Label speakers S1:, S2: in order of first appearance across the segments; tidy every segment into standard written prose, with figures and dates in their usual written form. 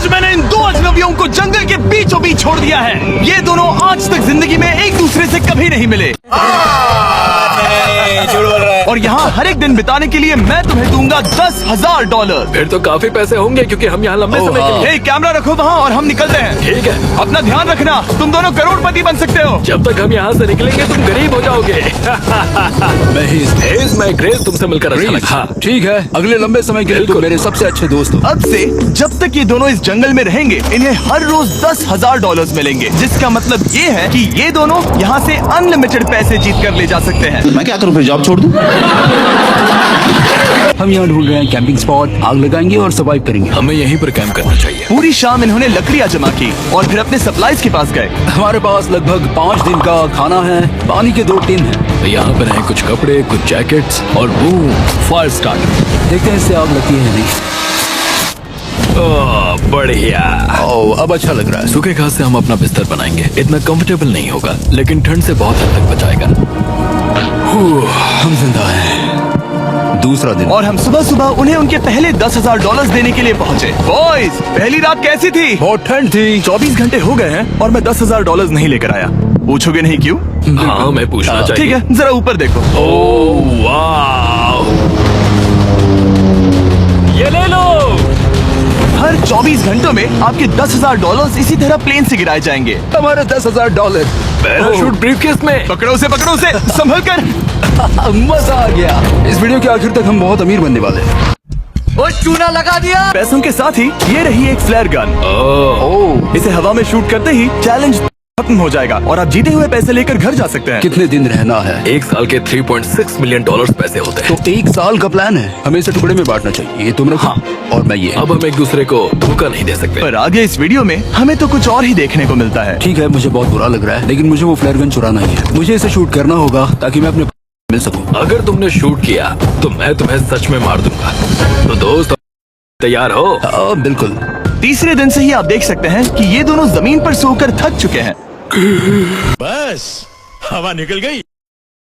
S1: आज मैंने इन दो अजनबियों को जंगल के बीचों बीच छोड़ दिया है। ये दोनों आज तक जिंदगी में एक दूसरे से कभी नहीं मिले। और यहाँ हर एक दिन बिताने के लिए मैं तुम्हें दूंगा $10,000।
S2: फिर तो काफी पैसे होंगे क्योंकि हम यहाँ लंबे समय के लिए।
S1: कैमरा रखो वहाँ और हम निकलते हैं।
S2: ठीक है,
S1: अपना ध्यान रखना, तुम दोनों करोड़पति बन सकते हो।
S2: जब तक हम यहाँ से निकलेंगे तुम गरीब हो जाओगे। मैं ग्रेस, तुमसे मिलकर अच्छा लगा। हाँ।
S3: ठीक है, अगले लंबे समय के लिए तुम मेरे सबसे अच्छे दोस्त हो।
S1: अब से जब तक ये दोनों इस जंगल में रहेंगे इन्हें हर रोज $10,000 मिलेंगे, जिसका मतलब ये है कि ये दोनों यहाँ से अनलिमिटेड पैसे जीत कर ले जा सकते हैं।
S4: मैं क्या करूँ, फिर जॉब छोड़ दूँ?
S3: हम यहाँ ढूंढ रहे हैं कैंपिंग स्पॉट, आग लगाएंगे और सर्वाइव करेंगे।
S2: हमें यहीं पर कैंप करना चाहिए।
S1: पूरी शाम इन्होंने लकड़ियाँ जमा की और फिर अपने सप्लाईज के पास गए।
S3: हमारे पास लगभग 5 दिन का खाना है, पानी के 2 टिन हैं।
S2: यहाँ पर हैं कुछ कपड़े, कुछ जैकेट्स और बूम, फायर स्टार्टर।
S3: देखते हैं इससे आग लगती है नहीं।
S2: बढ़िया।
S3: अब अच्छा लग रहा है।
S2: सूखे घास से हम अपना बिस्तर बनाएंगे। इतना कंफर्टेबल नहीं होगा लेकिन ठंड से बहुत हद तक बचाएगा।
S3: हम जिंदा हैं। दूसरा दिन
S1: और हम सुबह सुबह उन्हें उनके पहले $10,000 देने के लिए पहुँचे। बॉयज, पहली रात कैसी थी?
S3: बहुत ठंड थी।
S1: 24 घंटे हो गए हैं और मैं $10,000 नहीं लेकर आया। पूछोगे नहीं क्यों?
S2: हाँ, मैं पूछना चाहिए।
S1: ठीक है, जरा ऊपर देखो।
S2: ओह वाह, ये ले लो।
S1: हर 24 घंटों में आपके $10,000 इसी तरह प्लेन से गिराए जाएंगे।
S3: हमारे $10,000।
S2: पैराशूट ब्रीफकेस में।
S1: पकड़ो से संभल कर।
S3: मजा आ गया। इस वीडियो के आखिर तक हम बहुत अमीर बनने वाले हैं।
S1: और चूना लगा दिया। पैसों के साथ ही ये रही एक फ्लेयर गन। इसे हवा में शूट करते ही चैलेंज खत्म हो जाएगा और आप जीते हुए पैसे लेकर घर जा सकते हैं।
S3: कितने दिन रहना है?
S2: 1 साल के $3.6 मिलियन पैसे होते हैं।
S3: तो 1 साल का प्लान है। हमें इसे टुकड़े में बांटना चाहिए। ये तुम रखो।
S2: हाँ।
S3: और मैं ये।
S2: अब हम एक दूसरे को धोखा नहीं दे सकते।
S1: पर आगे इस वीडियो में हमें तो कुछ और ही देखने को मिलता है।
S3: ठीक है, मुझे बहुत बुरा लग रहा है लेकिन मुझे वो फ्लेयर गन चुराना ही है। मुझे इसे शूट करना होगा ताकि मैं अपने मिल सकूं।
S2: अगर तुमने शूट किया तो मैं तुम्हें सच में मार दूंगा। तो दोस्त, तैयार हो?
S3: बिल्कुल।
S1: तीसरे दिन से ही आप देख सकते हैं कि ये दोनों जमीन पर सोकर थक चुके हैं।
S5: बस हवा निकल गई।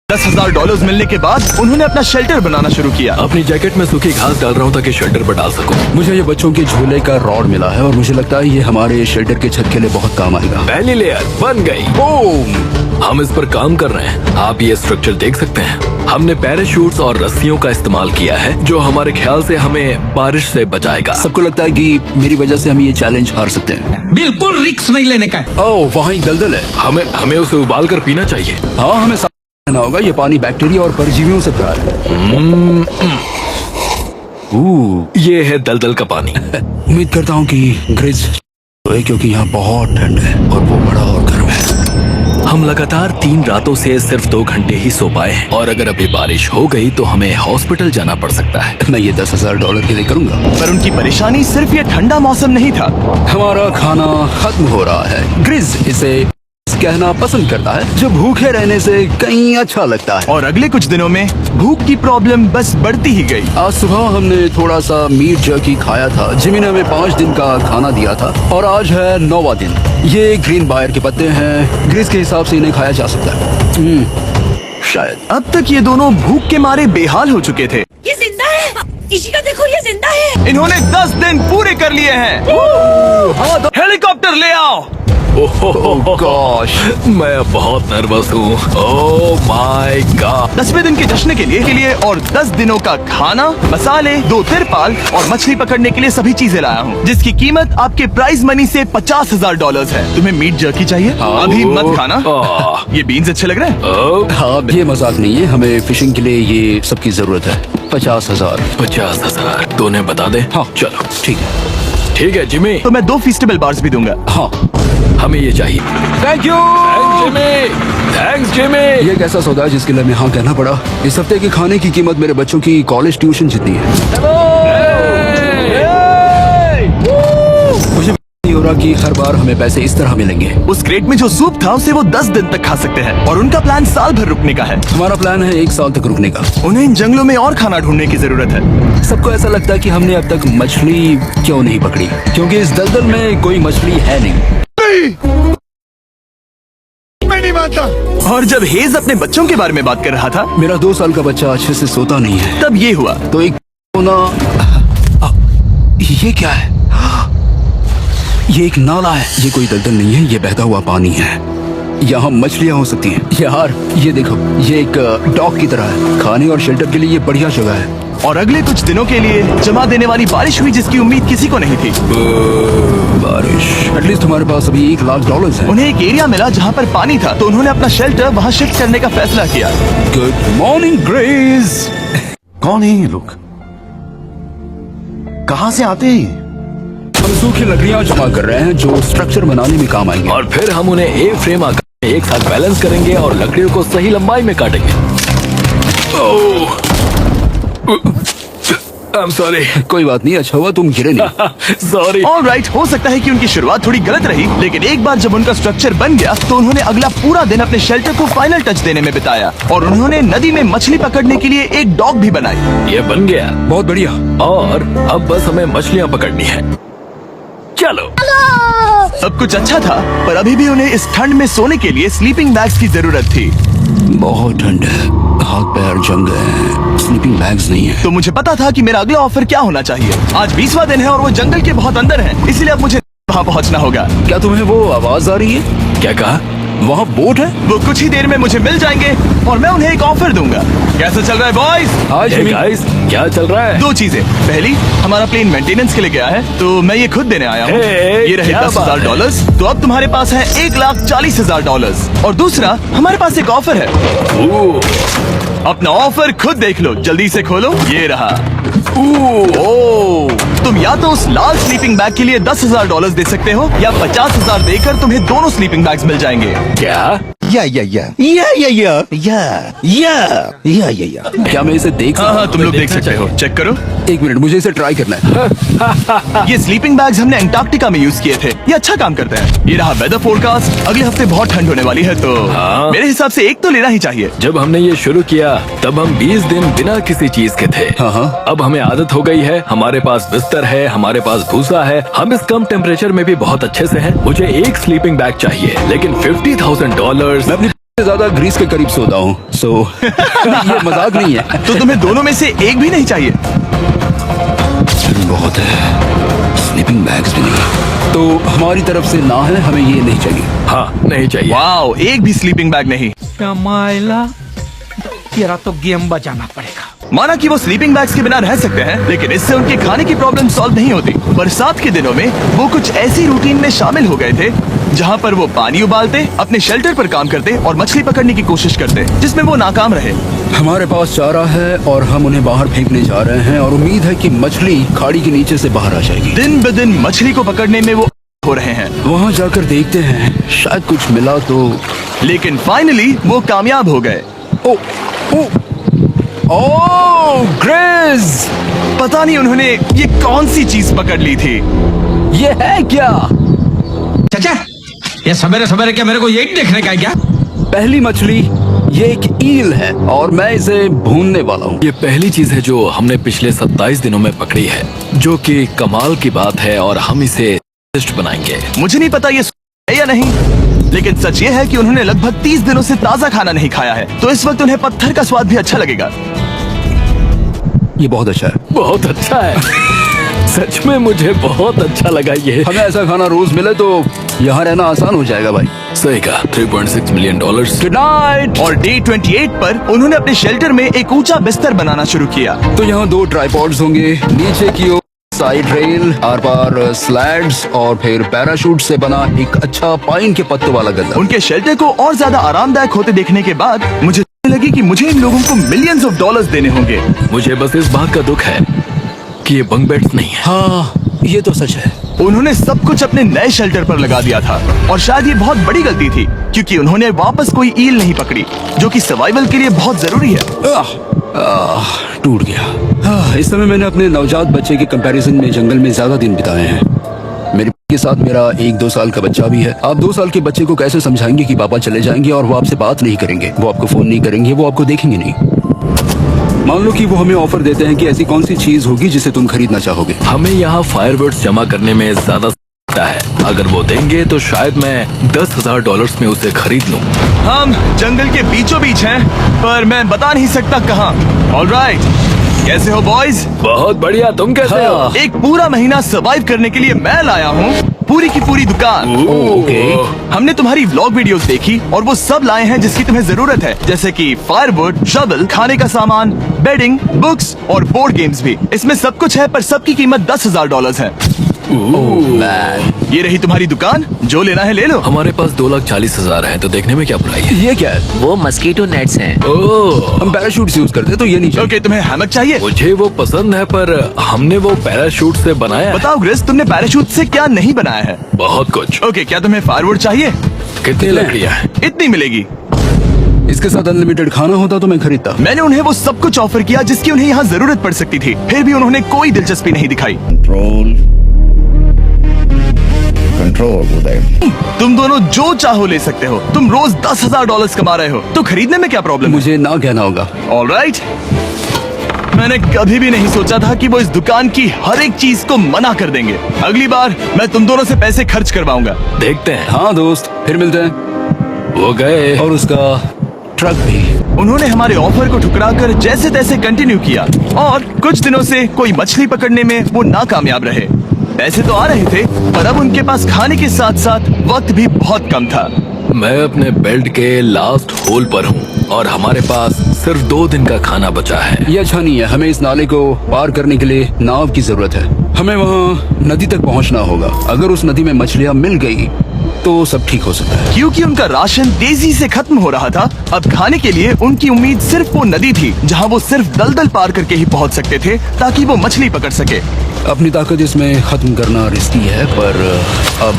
S1: $10,000 मिलने के बाद उन्होंने अपना शेल्टर बनाना शुरू किया।
S2: अपनी जैकेट में सूखी घास डाल रहा हूँ ताकि शेल्टर पर डाल सकूं।
S3: मुझे ये बच्चों के झूले का रॉड मिला है और मुझे लगता है ये हमारे शेल्टर के छत के लिए बहुत काम आएगा।
S2: पहली लेयर बन गई।
S3: बूम।
S2: हम इस पर काम कर रहे हैं। आप ये स्ट्रक्चर देख सकते हैं। हमने पैराशूट्स और रस्सियों का इस्तेमाल किया है जो हमारे ख्याल से हमें बारिश से बचाएगा।
S3: सबको लगता है कि मेरी वजह से हम ये चैलेंज हार सकते हैं।
S6: बिल्कुल रिस्क नहीं लेने का।
S3: ओह, वहाँ एक दलदल है।
S2: हमें उसे उबाल कर पीना चाहिए।
S3: हाँ, हमें ना होगा। ये पानी बैक्टीरिया और परजीवियों से भरा है।
S2: ये है दलदल का पानी।
S3: उम्मीद करता हूँ कि ग्रिज क्योंकि यहाँ बहुत ठंड है और वो बड़ा और गर्म है।
S2: हम लगातार 3 रातों से सिर्फ 2 घंटे ही सो पाए हैं और अगर अभी बारिश हो गई तो हमें हॉस्पिटल जाना पड़ सकता है।
S3: मैं ये $10,000 के लिए करूँगा।
S1: पर उनकी परेशानी सिर्फ ये ठंडा मौसम नहीं था।
S3: हमारा खाना खत्म हो रहा है। ग्रिज इसे कहना पसंद करता है जो भूखे रहने से कहीं अच्छा लगता है।
S1: और अगले कुछ दिनों में भूख की प्रॉब्लम बस बढ़ती ही गई।
S3: आज सुबह हमने थोड़ा सा मीट जर्की खाया था। जिमी ने हमें 5 दिन का खाना दिया था और आज है 9वां दिन। ये ग्रीन बायर के पत्ते हैं। ग्रीस के हिसाब से इन्हें खाया जा सकता है। शायद।
S1: अब तक ये दोनों भूख के मारे बेहाल हो चुके थे।
S7: ये जिंदा है। इसी का देखो, ये जिंदा है।
S1: इन्होंने 10 दिन पूरे कर लिए हैं। हेलीकॉप्टर ले आओ।
S2: गॉश, मैं बहुत नर्वस हूँ। Oh my God.
S1: 10वें दिन के जश्न के लिए और 10 दिनों का खाना, मसाले, 2 तिरपाल और मछली पकड़ने के लिए सभी चीजें लाया हूँ, जिसकी कीमत आपके प्राइज मनी से $50,000 है। तुम्हें मीट जर्की चाहिए? अभी मत खाना। ये बीन्स अच्छे लग रहे हैं।
S3: हाँ, ये मजाक नहीं है। हमें फिशिंग के लिए ये सबकी जरूरत है। 50,000।
S2: 50,000 तो उन्हें बता दे।
S3: हाँ,
S2: चलो
S3: ठीक है।
S2: ठीक है जिमी।
S1: तो मैं 2 फीस्टेबल बार्स भी दूंगा।
S3: हाँ,
S2: हमें ये चाहिए।
S3: Thank you.
S2: Thanks Jimmy.
S3: ये एक ऐसा सौदा है जिसके लिए हमें हाँ कहना पड़ा। इस हफ्ते के खाने की कीमत मेरे बच्चों की कॉलेज ट्यूशन जितनी है। मुझे नहीं हो रहा कि हर बार हमें पैसे इस तरह मिलेंगे।
S1: उस क्रेट में जो सूप था उसे वो 10 दिन तक खा सकते हैं और उनका प्लान साल भर रुकने का है।
S3: हमारा प्लान है 1 साल तक रुकने का।
S1: उन्हें इन जंगलों में और खाना ढूंढने की जरूरत है।
S3: सबको ऐसा लगता है कि हमने अब तक मछली क्यों नहीं पकड़ी, क्योंकि इस दलदल में कोई मछली है नहीं।
S5: मैं नहीं मानता।
S1: और जब हेज अपने बच्चों के बारे में बात कर रहा था,
S3: मेरा 2 साल का बच्चा अच्छे से सोता नहीं है।
S1: तब ये हुआ।
S3: तो एक ये क्या है? ये एक नाला है, ये कोई दलदल नहीं है, ये बहता हुआ पानी है। यहाँ मछलियाँ हो सकती हैं। यार ये देखो, ये एक डॉक की तरह है। खाने और शेल्टर के लिए ये बढ़िया जगह है।
S1: और अगले कुछ दिनों के लिए जमा देने वाली बारिश हुई जिसकी उम्मीद किसी को नहीं थी।
S3: बारिश। एटलीस्ट हमारे पास अभी $1,00,000 है।
S1: उन्हें एक एरिया मिला जहाँ पर पानी था, तो उन्होंने अपना शेल्टर वहाँ शिफ्ट करने का फैसला किया।
S3: Good morning grace.
S4: कौन है ये लोग? कहाँ से आते हैं?
S3: हम सूखी लकड़ियाँ जमा कर रहे हैं जो स्ट्रक्चर बनाने में काम आएंगे।
S2: और फिर हम उन्हें एक फ्रेम आकार में एक साथ बैलेंस करेंगे और लकड़ियों को सही लंबाई में काटेंगे। I'm sorry.
S3: कोई बात नहीं, अच्छा हुआ तुम गिरे नहीं।
S2: Sorry.
S1: ऑलराइट, हो सकता है कि उनकी शुरुआत थोड़ी गलत रही, लेकिन एक बार जब उनका स्ट्रक्चर बन गया तो उन्होंने अगला पूरा दिन अपने शेल्टर को फाइनल टच देने में बिताया। और उन्होंने नदी में मछली पकड़ने के लिए एक डॉक भी बनाई।
S2: ये बन गया
S3: बहुत बढ़िया।
S2: और अब बस हमें मछलियाँ पकड़नी है। चलो।
S1: सब कुछ अच्छा था, पर अभी भी उन्हें इस ठंड में सोने के लिए स्लीपिंग बैग्स की जरूरत थी।
S3: बहुत ठंड है, हाथ पैर जम गए हैं, स्लीपिंग बैग्स नहीं है।
S1: तो मुझे पता था कि मेरा अगला ऑफर क्या होना चाहिए। आज 20वां दिन है और वो जंगल के बहुत अंदर है, इसलिए अब मुझे वहाँ पहुँचना होगा।
S3: क्या तुम्हें वो आवाज आ रही है?
S2: क्या कहा?
S3: वहाँ बोट है?
S1: वो कुछ ही देर में मुझे मिल जाएंगे और मैं उन्हें एक ऑफर दूंगा। कैसा चल रहा है बॉयज?
S3: हाय
S2: Hey
S3: जिमी।
S2: guys, क्या चल रहा है?
S1: दो चीजें, पहली, हमारा प्लेन मेंटेनेंस के लिए गया है, तो मैं ये खुद देने आया हूँ।
S2: Hey,
S1: ये रहे
S2: क्या बात है?
S1: $10,000, तो अब तुम्हारे पास है $1,40,000। और दूसरा, हमारे पास एक ऑफर है।
S2: ओह,
S1: अपना ऑफर खुद देख लो, जल्दी से खोलो, ये रहा। ओह, तुम या तो उस लाल स्लीपिंग बैग के लिए $10,000 दे सकते हो, या 50,000 देकर तुम्हें दोनों स्लीपिंग बैग्स मिल जाएंगे।
S2: क्या?
S3: क्या मैं इसे देख
S1: हाँ
S3: सकता
S1: हाँ, तुम लोग देख सकते हो, चेक करो।
S3: हूँ? एक मिनट, मुझे इसे ट्राई करना है।
S1: ये स्लीपिंग बैग्स हमने अंटार्कटिका में यूज किए थे, ये अच्छा काम करते हैं। ये रहा वेदर फोरकास्ट, अगले हफ्ते बहुत ठंड होने वाली है, तो
S2: हाँ।
S1: मेरे हिसाब से एक तो लेना ही चाहिए।
S2: जब हमने ये शुरू किया तब हम 20 दिन बिना किसी चीज के थे।
S3: हाँ।
S2: अब हमें आदत हो गई है, हमारे पास बिस्तर है, हमारे पास भूसा है, हम इस कम टेम्परेचर में भी बहुत अच्छे से हैं। मुझे एक स्लीपिंग बैग चाहिए, लेकिन $50,000।
S3: मैं अपनी से ज्यादा ग्रीस के करीब सोता हूँ, सो ये मजाक नहीं है।
S1: तो तुम्हें दोनों में से एक भी नहीं चाहिए?
S3: बहुत है, स्लीपिंग बैग्स भी नहीं। तो हमारी तरफ से ना है, हमें ये नहीं चाहिए।
S2: हाँ, नहीं चाहिए।
S1: वाओ, एक भी स्लीपिंग बैग नहीं।
S6: माइला तेरा तो गेम बजाना पड़ेगा।
S1: माना कि वो स्लीपिंग बैग्स के बिना रह सकते हैं, लेकिन इससे उनके खाने की प्रॉब्लम सॉल्व नहीं होती। बरसात के दिनों में वो कुछ ऐसी रूटीन में शामिल हो गए थे जहाँ पर वो पानी उबालते, अपने शेल्टर पर काम करते और मछली पकड़ने की कोशिश करते, जिसमें वो नाकाम रहे।
S3: हमारे पास चारा है और हम उन्हें बाहर फेंकने जा रहे हैं और उम्मीद है कि मछली खाड़ी के नीचे से बाहर आ जाएगी।
S1: दिन ब दिन मछली को पकड़ने में वो हो रहे हैं,
S3: वहाँ जाकर देखते हैं, शायद कुछ मिला तो।
S1: लेकिन फाइनली वो कामयाब हो गए।
S3: ओ, ओ, ओ, ग्रेस!
S1: पता नहीं उन्होंने ये कौन सी चीज पकड़ ली थी।
S3: ये है क्या?
S6: चाचा, ये सवेरे सवेरे क्या मेरे को यही देखने का है क्या?
S3: पहली मछली, ये एक ईल है और मैं इसे भूनने वाला हूँ।
S2: ये पहली चीज है जो हमने पिछले 27 दिनों में पकड़ी है, जो कि कमाल की बात है और हम इसे टेस्ट बनाएंगे।
S1: मुझे नहीं पता ये है या नहीं, लेकिन सच ये है कि उन्होंने लगभग 30 दिनों से ताज़ा खाना नहीं खाया है, तो इस वक्त उन्हें पत्थर का स्वाद भी अच्छा लगेगा।
S3: ये बहुत अच्छा है।
S2: बहुत अच्छा है। सच में मुझे बहुत अच्छा लगा ये।
S3: हमें ऐसा खाना रोज मिले तो यहाँ रहना आसान हो जाएगा भाई।
S2: सही कहा। $3.6 मिलियन।
S3: Good night.
S1: और डे 28 पर उन्होंने अपने शेल्टर में एक ऊंचा बिस्तर बनाना शुरू किया।
S3: तो यहाँ 2 ट्राइपॉड्स होंगे, नीचे की ओर side rail, are par slides और फिर पैराशूट से बना एक अच्छा पाइन के पत्तों वाला गद्दा।
S1: उनके शेल्टर को और ज्यादा आरामदायक होते देखने के बाद मुझे लगी कि मुझे इन लोगों को मिलियंस ऑफ डॉलर्स देने होंगे।
S2: मुझे बस इस बात का दुख है कि ये बंक बेड्स नहीं है।
S3: हाँ, ये तो सच है।
S1: उन्होंने सब कुछ अपने नए शेल्टर पर लगा दिया था, और शायद ये बहुत बड़ी गलती थी, क्योंकि उन्होंने वापस कोई ईल नहीं पकड़ी, जो कि सर्वाइवल के लिए बहुत जरूरी है।
S3: टूट गया। इस समय मैंने अपने नवजात बच्चे के कंपैरिजन में जंगल में ज्यादा दिन बिताए हैं। मेरे के साथ मेरा 1-2 साल का बच्चा भी है। आप 2 साल के बच्चे को कैसे समझाएंगे कि पापा चले जाएंगे और वो आपसे बात नहीं करेंगे, वो आपको फोन नहीं करेंगे, वो आपको देखेंगे नहीं। मान लो कि वो हमें ऑफर देते हैं कि ऐसी कौन सी चीज होगी जिसे तुम खरीदना चाहोगे।
S2: हमें यहाँ फायरवर्ड्स जमा करने में ज्यादा है। अगर वो देंगे तो शायद मैं $10,000 में उसे खरीद लूं।
S1: हम जंगल के बीचों बीच हैं, पर मैं बता नहीं सकता कहाँ। ऑलराइट, कैसे हो बॉयज?
S2: बहुत बढ़िया। तुम कैसे हो?
S1: एक पूरा महीना सर्वाइव करने के लिए मैं लाया हूँ पूरी की पूरी दुकान।
S3: ओके।
S1: हमने तुम्हारी व्लॉग वीडियोस देखी और वो सब लाए हैं जिसकी तुम्हें जरूरत है, जैसे कि फायरवुड, शवल, खाने का सामान, बेडिंग, बुक्स और बोर्ड गेम्स भी। इसमें सब कुछ है पर सबकी कीमत $10,000 है।
S3: मैन,
S1: ये रही तुम्हारी दुकान, जो लेना है ले लो।
S2: हमारे पास 2,40,000 है, तो देखने में क्या बुराई है?
S3: ये क्या है?
S8: वो मस्कीटो नेट्स हैं।
S2: ओह,
S3: हम पैराशूट यूज करते हैं, तो ये नहीं चाहिए।
S1: ओके, तुम्हें हैमक चाहिए?
S2: मुझे वो पसंद है, पर हमने वो पैराशूट से बनाया है।
S1: बताओ ग्रेस, तुमने पैराशूट से क्या नहीं बनाया है?
S2: बहुत कुछ।
S1: ओके, क्या तुम्हें फायरवुड चाहिए?
S2: कितनी लकड़ियाँ हैं?
S1: इतनी मिलेगी।
S3: इसके साथ अनलिमिटेड खाना होता तो मैं खरीदता।
S1: मैंने उन्हें वो सब कुछ ऑफर किया जिसकी उन्हें यहाँ जरूरत पड़ सकती थी, फिर भी उन्होंने कोई दिलचस्पी नहीं दिखाई।
S4: कंट्रोल उदय।
S1: तुम दोनों जो चाहो ले सकते हो। तुम रोज $10,000 कमा रहे हो, तो खरीदने में क्या प्रॉब्लम है?
S3: मुझे ना कहना होगा।
S1: ऑलराइट। मैंने कभी भी नहीं सोचा था कि वो इस दुकान की हर एक चीज को मना कर देंगे। अगली बार मैं तुम दोनों से पैसे खर्च करवाऊंगा।
S2: देखते हैं।
S3: हाँ दोस्त, फिर मिलते हैं।
S2: वो गए।
S3: और उसका ट्रक भी।
S1: उन्होंने हमारे ऑफर को ठुकराकर जैसे तैसे कंटिन्यू किया और कुछ दिनों से कोई मछली पकड़ने में वो नाकामयाब रहे। पैसे तो आ रहे थे, पर अब उनके पास खाने के साथ साथ वक्त भी बहुत कम था।
S2: मैं अपने बेल्ट के लास्ट होल पर हूँ और हमारे पास सिर्फ 2 दिन का खाना बचा है।
S3: ये अच्छा नहीं है। हमें इस नाले को पार करने के लिए नाव की जरूरत है। हमें वहाँ नदी तक पहुँचना होगा। अगर उस नदी में मछलियाँ मिल गई तो सब ठीक हो सकता है।
S1: क्योंकि उनका राशन तेजी से खत्म हो रहा था, अब खाने के लिए उनकी उम्मीद सिर्फ वो नदी थी जहाँ वो सिर्फ दलदल पार करके ही पहुँच सकते थे ताकि वो मछली पकड़ सके।
S3: अपनी ताकत इसमें खत्म करना रिस्की है, पर अब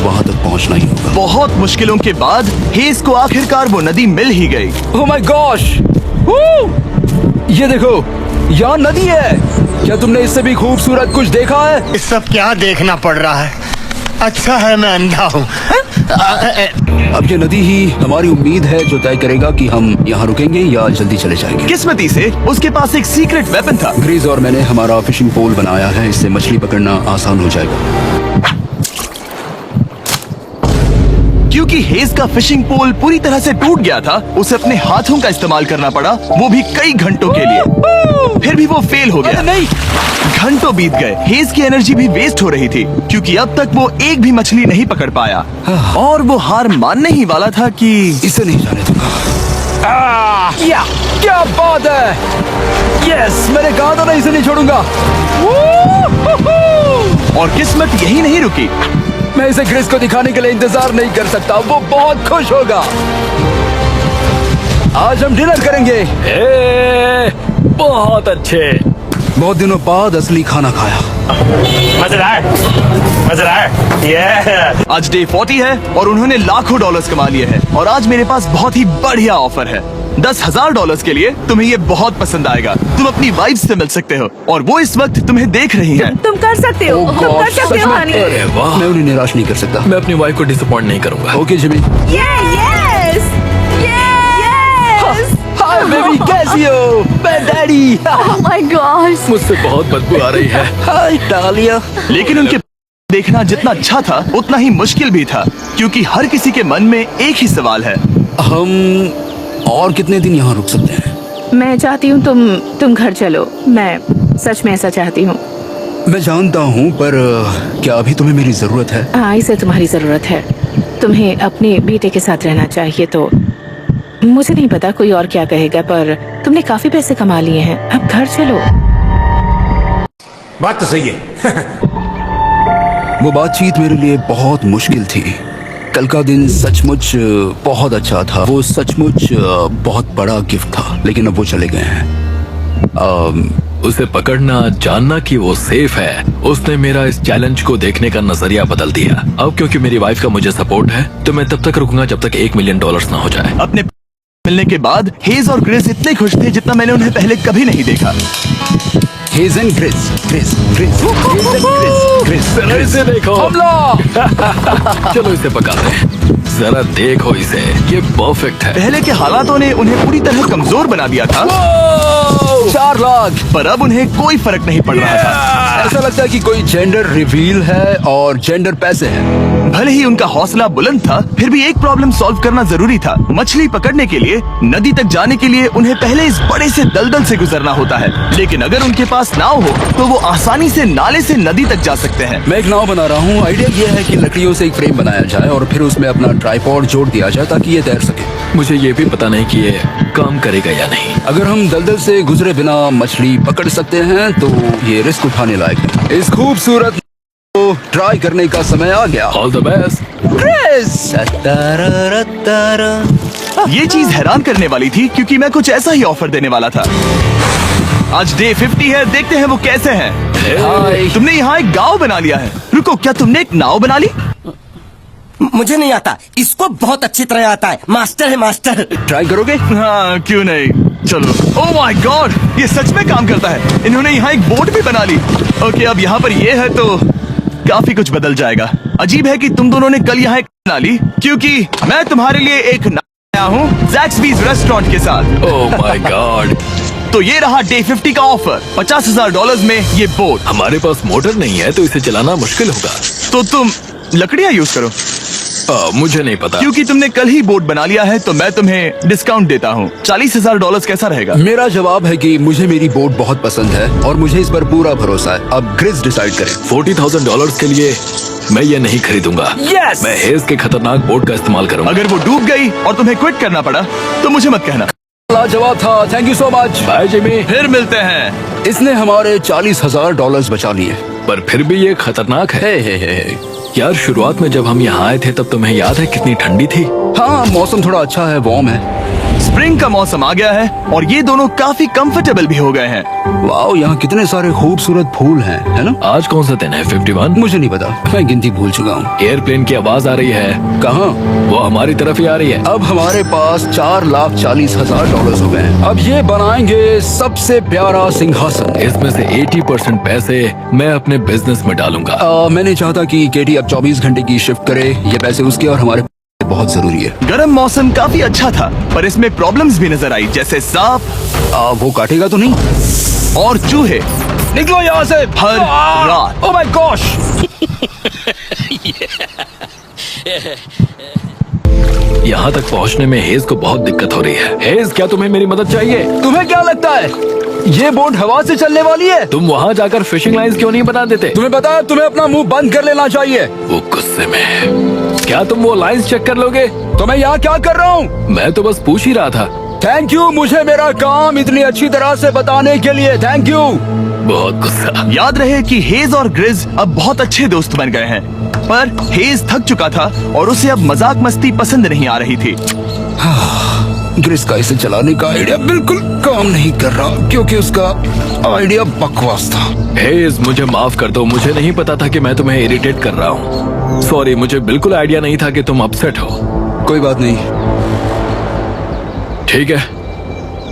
S3: वहाँ तक पहुँचना ही होगा।
S1: बहुत मुश्किलों के बाद हेज को आखिरकार वो नदी मिल ही गई।
S3: Oh my gosh! ये देखो, यहाँ नदी है। क्या तुमने इससे भी खूबसूरत कुछ देखा है?
S5: ये सब क्या देखना पड़ रहा है? अच्छा है मैं अंधा हूँ।
S3: अब ये नदी ही हमारी उम्मीद है जो तय करेगा कि हम यहाँ रुकेंगे या जल्दी चले जाएंगे।
S1: किस्मती से उसके पास एक सीक्रेट वेपन था।
S3: ग्रीज और मैंने हमारा फिशिंग पोल बनाया है, इससे मछली पकड़ना आसान हो जाएगा।
S1: क्योंकि हेज का फिशिंग पोल पूरी तरह से टूट गया था, उसे अपने हाथों का इस्तेमाल करना पड़ा, वो भी कई घंटों के लिए। फिर भी वो फेल हो गया।
S3: नहीं,
S1: घंटों बीत गए, हेज की एनर्जी भी वेस्ट हो रही थी क्योंकि अब तक वो एक भी मछली नहीं पकड़ पाया और वो हार मानने ही वाला था कि
S3: इसे नहीं जाने दूंगा। क्या बात है! यस, मैंने कहा था ना, इसे नहीं छोड़ूंगा।
S1: और किस्मत यही नहीं रुकी।
S3: मैं इसे ग्रेस को दिखाने के लिए इंतजार नहीं कर सकता। वो बहुत खुश होगा। आज हम डिनर करेंगे।
S2: बहुत अच्छे।
S3: बहुत दिनों बाद असली खाना खाया।
S5: मजेदार, मजेदार। ये
S1: आज डे 40 है और उन्होंने लाखों डॉलर्स कमा लिए हैं और आज मेरे पास बहुत ही बढ़िया ऑफर है। $10,000 के लिए तुम्हें ये बहुत पसंद आएगा। तुम अपनी वाइफ से मिल सकते हो और वो इस वक्त तुम्हें देख रही हैं।
S7: तुम कर सकते हो,
S3: Oh
S7: तुम कर
S3: God,
S7: सकते
S3: सच
S7: हो
S3: में?
S7: हनी।
S2: अरे वाह,
S3: मैं उन्हें निराश नहीं कर सकता।
S2: मैं अपनी वाइफ को डिसअपॉइंट नहीं करूंगा।
S3: Okay Jimmy.
S7: Yes yes.
S3: Hi baby, कैसी हो? मैं डैडी।
S7: Oh my God.
S2: मुझसे बहुत बदबू आ रही है।
S3: हाय डालिया।
S1: लेकिन उनके देखना जितना अच्छा था उतना ही मुश्किल भी था क्योंकि हर किसी के मन में एक ही सवाल है।
S3: हम और कितने दिन यहाँ रुक सकते हैं?
S9: मैं चाहती हूँ तुम घर चलो। मैं सच में ऐसा चाहती हूँ।
S3: मैं जानता हूँ, पर क्या अभी तुम्हें मेरी जरूरत है?
S9: हाँ, इसे तुम्हारी जरूरत है। तुम्हें अपने बेटे के साथ रहना चाहिए। तो मुझे नहीं पता कोई और क्या कहेगा, पर तुमने काफी पैसे कमा लिए हैं। अब घर चलो।
S5: बात तो सही है।
S3: वो बातचीत मेरे लिए बहुत मुश्किल थी। कल का दिन सचमुच बहुत अच्छा था। वो सचमुच बहुत बड़ा गिफ्ट था, लेकिन अब वो चले गए हैं।
S2: उसे पकड़ना, जानना कि वो सेफ है, उसने मेरा इस चैलेंज को देखने का नजरिया बदल दिया। अब क्योंकि मेरी वाइफ का मुझे सपोर्ट है, तो मैं तब तक रुकूंगा जब तक $1 मिलियन ना हो जाए।
S1: अपने मिलने के बाद हेज और ग्रेस इतने खुश थे जितना मैंने उन्हें पहले कभी नहीं देखा।
S3: Hedge and grace, grace, grace, grace,
S2: जरा इसे देखो।
S3: हमला!
S2: चलो इसे पकाते हैं। जरा देखो इसे, ये परफेक्ट है।
S1: पहले के हालातों ने उन्हें पूरी तरह कमजोर बना दिया था,
S3: 4 लाख।
S1: पर अब उन्हें कोई फर्क नहीं पड़ रहा था।
S3: ऐसा लगता है कि कोई जेंडर रिवील है और जेंडर पैसे हैं।
S1: भले ही उनका हौसला बुलंद था, फिर भी एक प्रॉब्लम सॉल्व करना जरूरी था। मछली पकड़ने के लिए नदी तक जाने के लिए उन्हें पहले इस बड़े से दलदल से गुजरना होता है, लेकिन अगर उनके पास नाव हो तो वो आसानी से नाले से नदी तक जा सकते हैं।
S3: मैं एक नाव बना रहा हूँ। आइडिया ये है कि लकड़ियों से एक फ्रेम बनाया जाए और फिर उसमें अपना ट्राइपॉड जोड़ दिया जाए ताकि ये तैर सके।
S2: मुझे ये भी पता नहीं कि ये काम करेगा या नहीं।
S3: अगर हम दलदल से गुजरे बिना मछली पकड़ सकते हैं तो ये रिस्क उठाने लायक है। इस खूबसूरत को ट्राई करने का समय आ गया।
S2: All the best.
S1: ये चीज हैरान करने वाली थी क्योंकि मैं कुछ ऐसा ही ऑफर देने वाला था। आज डे 50 है, देखते हैं वो कैसे हैं।
S3: हाय।
S1: तुमने यहाँ एक गांव बना लिया है। रुको, क्या तुमने एक नाव बना ली?
S8: मुझे नहीं आता, इसको बहुत अच्छी तरह आता है। मास्टर है मास्टर।
S3: ट्राई करोगे?
S1: हाँ, क्यों नहीं, चलो। ओह माय गॉड, ये सच में काम करता है। इन्होंने यहाँ एक बोट भी बना ली। ओके, अब यहाँ पर ये है तो काफी कुछ बदल जाएगा। अजीब है कि तुम दोनों ने कल यहाँ एक बना ली, क्योंकि मैं तुम्हारे लिए एक आया हूँ ज़ैक्सबीज़ रेस्टोरेंट के साथ।
S2: ओह माय गॉड।
S1: तो ये रहा डे 50 का ऑफर। $50,000 में ये बोट।
S2: हमारे पास मोटर नहीं है तो इसे चलाना मुश्किल होगा।
S1: तो तुम लकड़ियाँ यूज करो।
S2: मुझे नहीं पता।
S1: क्योंकि तुमने कल ही बोट बना लिया है तो मैं तुम्हें डिस्काउंट देता हूँ। $40,000 कैसा रहेगा?
S3: मेरा जवाब है कि मुझे मेरी बोट बहुत पसंद है और मुझे इस पर पूरा भरोसा है। अब ग्रिज डिसाइड करें।
S2: $40,000 के लिए मैं ये नहीं खरीदूंगा।
S1: Yes!
S2: मैं हेज के खतरनाक बोट का इस्तेमाल करूंगा।
S1: अगर वो डूब गई और तुम्हें क्विट करना पड़ा तो मुझे मत कहना।
S3: जवाब था। Thank you so much.
S2: Bye Jimmy.
S1: फिर मिलते हैं।
S3: इसने हमारे $40,000 बचा लिए।
S2: पर फिर भी ये खतरनाक है।
S3: हे।
S2: यार, शुरुआत में जब हम यहाँ आए थे तब तुम्हें याद है कितनी ठंडी थी?
S3: हाँ, मौसम थोड़ा अच्छा है, वार्म है।
S1: स्प्रिंग का मौसम आ गया है और ये दोनों काफी कंफर्टेबल भी हो गए हैं।
S3: वाओ, यहाँ कितने सारे खूबसूरत फूल हैं, है ना?
S2: आज कौन सा दिन है? 51?
S3: मुझे नहीं पता, मैं गिनती भूल चुका हूँ।
S2: एयरप्लेन की आवाज आ रही है।
S3: कहाँ?
S2: वो हमारी तरफ ही आ रही है।
S3: अब हमारे पास $4,40,000 हो गए हैं। अब ये बनाएंगे सबसे प्यारा सिंहासन।
S2: इसमें से 80% पैसे मैं अपने बिजनेस में डालूंगा।
S3: मैं नहीं चाहता कि केटी अब 24 घंटे की शिफ्ट करे। ये पैसे उसके और हमारे बहुत जरूरी है।
S1: गर्म मौसम काफी अच्छा था, पर इसमें प्रॉब्लम्स भी नजर आई, जैसे सांप
S3: वो काटेगा तो नहीं?
S1: और चूहे।
S3: निकलो यहाँ से
S1: हर रात।
S3: Oh my gosh.
S2: यहाँ तक पहुँचने में हेज को बहुत दिक्कत हो रही है। हेज, क्या तुम्हें मेरी मदद चाहिए?
S3: तुम्हें क्या लगता है ये बोट हवा से चलने वाली है?
S2: तुम वहाँ जाकर फिशिंग लाइंस क्यों नहीं बना देते?
S3: तुम्हें पता है, तुम्हें अपना मुंह बंद कर लेना चाहिए।
S2: वो गुस्से में है। क्या तुम वो लाइंस चेक कर लोगे?
S3: तो मैं यहाँ क्या कर रहा हूँ?
S2: मैं तो बस पूछ ही रहा था।
S3: थैंक यू मुझे मेरा काम इतनी अच्छी तरह से बताने के लिए। Thank you.
S2: बहुत गुस्सा।
S1: याद रहे कि हेज और ग्रिज अब बहुत अच्छे दोस्त बन गए हैं, पर हेज थक चुका था और उसे अब मजाक मस्ती पसंद नहीं आ रही थी।
S3: ग्रिस का इसे चलाने का आइडिया बिल्कुल काम नहीं कर रहा क्योंकि उसका आइडिया बकवास था।
S2: हेज, मुझे माफ कर दो। मुझे नहीं पता था कि मैं तुम्हें इरिटेट कर रहा हूँ। सॉरी, मुझे बिल्कुल आइडिया नहीं था कि तुम अपसेट हो।
S3: कोई बात नहीं।
S2: ठीक है।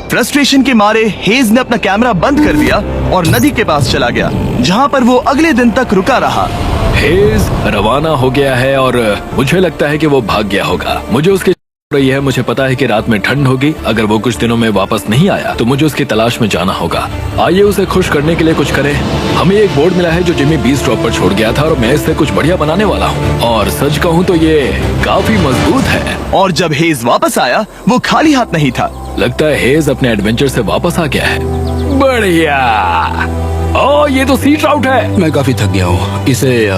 S1: फ्रस्ट्रेशन के मारे हेज ने अपना कैमरा बंद कर दिया और नदी के पास चला गया, जहाँ पर वो अगले दिन तक रुका रहा।
S2: हेज रवाना हो गया है और मुझे लगता है कि वो भाग गया होगा। मुझे उसकी रही है। मुझे पता है कि रात में ठंड होगी। अगर वो कुछ दिनों में वापस नहीं आया तो मुझे उसकी तलाश में जाना होगा। आइए उसे खुश करने के लिए कुछ करें। हमें एक बोर्ड मिला है जो जिमी बीच स्टॉप पर छोड़ गया था और मैं इससे कुछ बढ़िया बनाने वाला हूँ। और सच कहूँ तो ये काफी मजबूत है।
S1: और जब हेज वापस आया वो खाली हाथ नहीं था।
S2: लगता है हेज अपने एडवेंचर से वापस आ गया है। बढ़िया। ओ, ये तो सी ट्राउट है।
S3: मैं काफी थक गया हूँ, इसे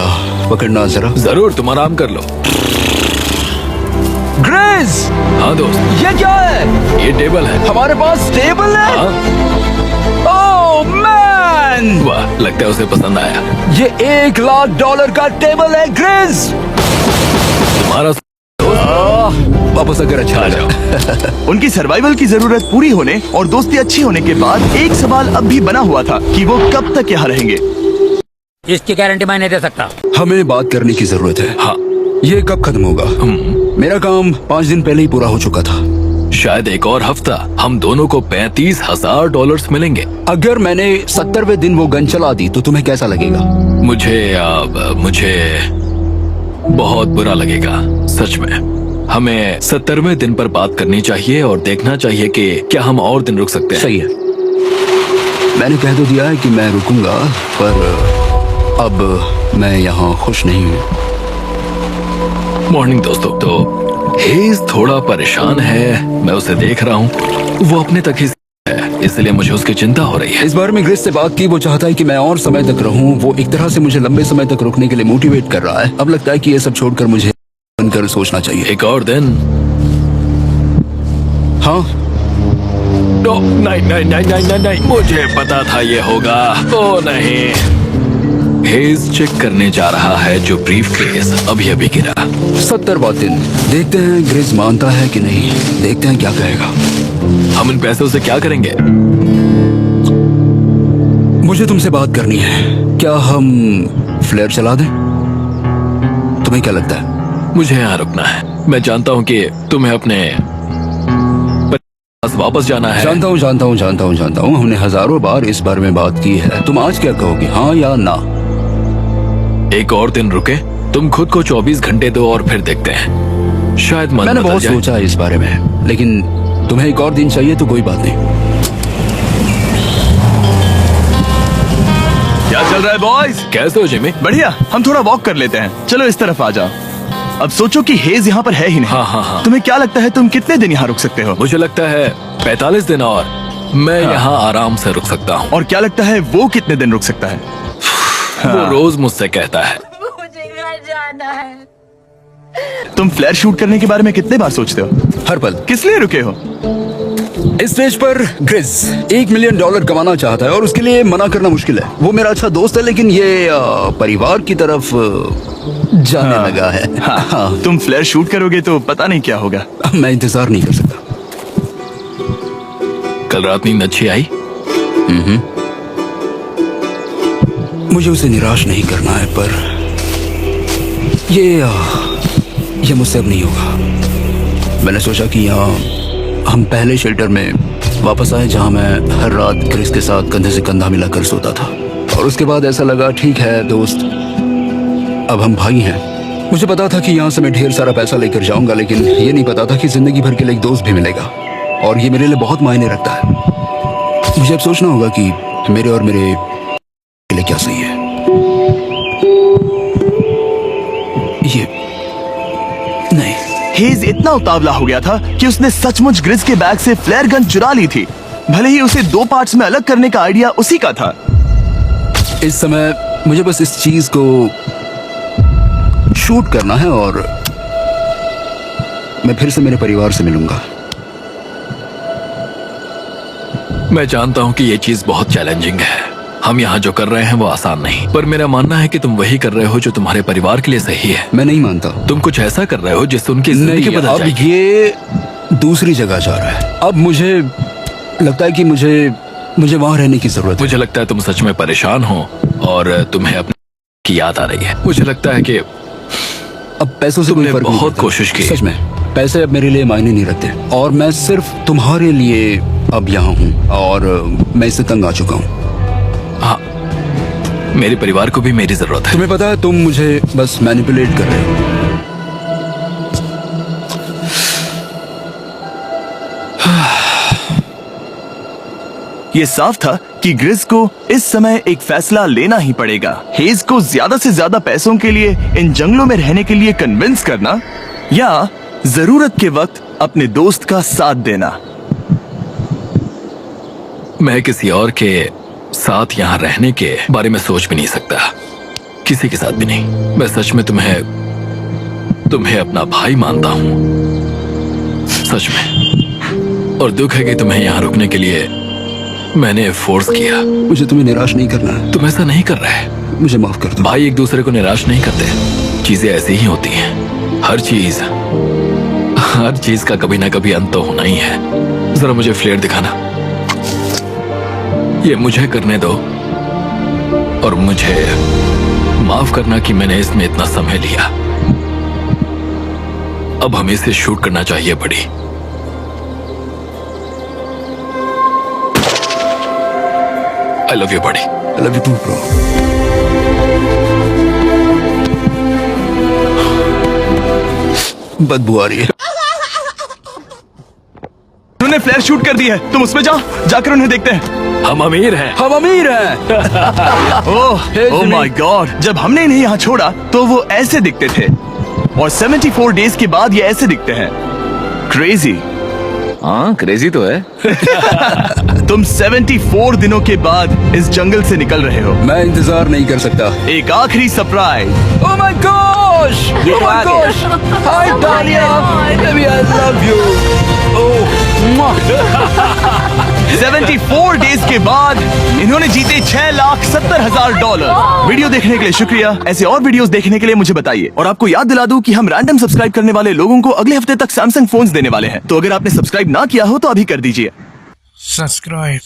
S3: पकड़ना जरा।
S2: जरूर, तुम आराम कर लो।
S3: ग्रेस,
S2: हाँ दोस्त,
S3: ये क्या है?
S2: ये टेबल है।
S3: हमारे पास टेबल है?
S2: हाँ।
S3: ओह मैन,
S2: वाह, लगता है उसे पसंद आया।
S3: ये $1,00,000 का टेबल है ग्रेस।
S2: तुम्हारा
S3: वापस अगर अच्छा
S2: आ जाओ।
S1: उनकी सर्वाइवल की जरूरत पूरी होने और दोस्ती अच्छी होने के बाद एक सवाल अब भी बना हुआ था कि वो कब तक यहाँ रहेंगे।
S8: इसकी गारंटी मैं नहीं दे सकता।
S3: हमें बात करने की जरूरत है।
S2: हाँ।
S3: ये कब खत्म होगा? मेरा काम 5 दिन पहले ही पूरा हो चुका था।
S2: शायद एक और हफ्ता। हम दोनों को $35,000 मिलेंगे।
S3: अगर मैंने 70वें दिन वो गन चला दी तो तुम्हें कैसा लगेगा?
S2: मुझे बहुत बुरा लगेगा, सच में। हमें 70वें दिन पर बात करनी चाहिए और देखना चाहिए कि क्या हम और दिन रुक सकते हैं।
S3: सही है। मैंने कह तो दिया है कि मैं रुकूंगा, पर अब मैं यहाँ खुश नहीं हूँ।
S2: मॉर्निंग दोस्तों। तो हेज थोड़ा परेशान है, मैं उसे देख रहा हूँ, वो अपने तक ही है, इसलिए मुझे उसकी चिंता हो रही है।
S3: इस बार में ग्रिस से बात की, वो चाहता है कि मैं और समय तक रहूं। वो एक तरह से मुझे लंबे समय तक रुकने के लिए मोटिवेट कर रहा है। अब लगता है कि ये सब छोड़कर मुझे बनकर सोचना चाहिए।
S2: एक और दिन।
S3: हाँ,
S2: नहीं नहीं नहीं नहीं नहीं नहीं, मुझे पता था ये होगा। ओ नहीं, हेज चेक करने जा रहा है जो ब्रीफ केस अभी अभी गिरा।
S3: 70वां दिन। देखते हैं ग्रिस मानता है कि नहीं, देखते हैं क्या कहेगा।
S2: हम इन पैसों से क्या करेंगे?
S3: मुझे तुमसे बात करनी है। क्या हम फ्लेयर चला दें? तुम्हें क्या लगता है?
S2: मुझे यहाँ रुकना है। मैं जानता हूँ कि तुम्हें अपने पास वापस जाना है।
S3: जानता हूँ। हमने हजारों बार इस बारे में बात की है। तुम आज क्या कहोगे, हाँ या ना?
S2: एक और दिन रुके, तुम खुद को 24 घंटे दो और फिर देखते हैं, शायद मन
S3: मैंने
S2: बदल
S3: बहुत
S2: जाए।
S3: सोचा इस बारे में, लेकिन तुम्हें एक और दिन चाहिए तो कोई बात नहीं।
S1: क्या चल रहा है बॉयज?
S2: कैसे हो जिमी?
S1: बढ़िया। हम थोड़ा वॉक कर लेते हैं। चलो इस तरफ आ जाओ। अब सोचो कि हेज यहाँ पर है ही नहीं।
S2: हाँ।
S1: तुम्हें क्या लगता है तुम कितने दिन यहाँ रुक सकते हो?
S2: मुझे लगता है 45 दिन और मैं यहाँ आराम से रुक सकता हूँ।
S1: और क्या लगता है वो कितने दिन रुक सकता है?
S2: वो रोज मुझसे कहता है।
S7: मुझे घर जाना है।
S1: तुम फ्लेयर शूट करने के बारे में कितने बार सोचते हो?
S3: हर पल।
S1: किस लिए रुके हो?
S3: इस स्टेज पर ग्रिस $1 मिलियन कमाना चाहता है और उसके लिए मना करना मुश्किल है। वो मेरा अच्छा दोस्त है, लेकिन ये परिवार की तरफ जाने लगा है। हाँ।
S1: तुम फ्लेयर शूट करोगे तो पता नहीं क्या होगा।
S3: मैं इंतजार नहीं कर सकता।
S2: कल रात नींद अच्छी आई?
S3: मुझे उसे निराश नहीं करना है, पर ये मुझसे अब नहीं होगा। मैंने सोचा कि हम पहले शेल्टर में वापस आए जहां मैं हर रात ग्रिस के साथ कंधे से कंधा मिलाकर सोता था। और उसके बाद ऐसा लगा, ठीक है दोस्त, अब हम भाई हैं। मुझे पता था कि यहाँ से मैं ढेर सारा पैसा लेकर जाऊंगा, लेकिन ये नहीं पता था कि जिंदगी भर के लिए एक दोस्त भी मिलेगा, और ये मेरे लिए बहुत मायने रखता है। मुझे अब सोचना होगा कि मेरे और मेरे लिए क्या सही है। ये नहीं।
S1: हेज इतना उतावला हो गया था कि उसने सचमुच ग्रिस के बैग से फ्लेयर गन चुरा ली थी, भले ही उसे 2 पार्ट्स में अलग करने का आइडिया उसी का था।
S3: इस समय मुझे बस इस चीज को शूट करना है और मैं फिर से मेरे परिवार से मिलूंगा।
S2: मैं जानता हूँ कि ये चीज बहुत चैलेंजिंग है। हम यहाँ जो कर रहे हैं वो आसान नहीं, पर मेरा मानना है कि तुम वही कर रहे हो जो तुम्हारे परिवार के लिए सही है।
S3: मैं नहीं मानता।
S2: तुम कुछ ऐसा कर रहे हो जिससे उनकी जिंदगी
S3: नहीं,
S2: बदल
S3: अब
S2: जाएगी।
S3: ये दूसरी जगह जा रहा है। अब मुझे लगता है कि मुझे वहां रहने की जरूरत है।
S2: मुझे लगता है तुम सच में परेशान हो और तुम्हें अपनी की याद आ रही है। मुझे लगता है कि
S3: अब पैसों से
S2: तुमने
S3: कोई फर्क नहीं
S2: बहुत
S3: पड़ता।
S2: कोशिश की।
S3: सच में पैसे अब मेरे लिए मायने नहीं रखते, और मैं सिर्फ तुम्हारे लिए अब यहाँ हूँ, और मैं इससे तंग आ चुका हूँ।
S2: हाँ, मेरे परिवार को भी मेरी जरूरत है।
S3: तुम्हें पता है, तुम मुझे बस मैनिपुलेट कर रहे हो।
S1: ये साफ था कि ग्रिस को इस समय एक फैसला लेना ही पड़ेगा। हेज को ज्यादा से ज्यादा पैसों के लिए इन जंगलों में रहने के लिए कन्विंस करना, या जरूरत के वक्त अपने दोस्त का साथ देना।
S2: मैं किसी और के साथ यहाँ रहने के बारे में सोच भी नहीं सकता, किसी के साथ भी नहीं। मैं सच में तुम्हें अपना भाई मानता हूँ, सच में। और दुख है कि तुम्हें यहाँ रुकने के लिए मैंने फोर्स किया।
S3: मुझे तुम्हें निराश नहीं करना है।
S2: तुम ऐसा नहीं कर रहे।
S3: मुझे माफ कर दो।
S2: भाई एक दूसरे को निराश नहीं करते, चीजें ऐसी ही होती हैं। हर चीज का कभी ना कभी अंत तो होना ही है। जरा मुझे फ्लेयर दिखाना, ये मुझे करने दो, और मुझे माफ करना कि मैंने इसमें इतना समय लिया। अब हमें इसे शूट करना चाहिए बड़ी। I love you, buddy.
S3: I love you too, bro. बदबू आ रही है।
S1: उन्होंने फ्लैश शूट कर दी है। तुम उसमें जाओ, जाकर उन्हें देखते हैं।
S2: हम अमीर हैं।
S3: हम अमीर हैं।
S1: ओह
S3: Jimmy.
S1: माय गॉड, जब हमने इन्हें यहाँ छोड़ा तो वो ऐसे दिखते थे और 74 डेज के बाद ये ऐसे दिखते हैं। क्रेजी।
S10: हाँ क्रेजी तो है।
S1: तुम 74 दिनों के बाद इस जंगल से निकल रहे हो।
S3: मैं इंतजार नहीं कर सकता।
S1: एक आखिरी सरप्राइज।
S3: ओह माय गॉश,
S10: ये तो आ गया।
S3: हाय डालिया, baby I love you. Oh
S1: 74 days के बाद इन्होंने जीते $6,70,000। वीडियो देखने के लिए शुक्रिया। ऐसे और वीडियोस देखने के लिए मुझे बताइए। और आपको याद दिला दूं कि हम रैंडम सब्सक्राइब करने वाले लोगों को अगले हफ्ते तक सैमसंग फोन्स देने वाले हैं। तो अगर आपने सब्सक्राइब ना किया हो तो अभी कर दीजिए।
S5: सब्सक्राइब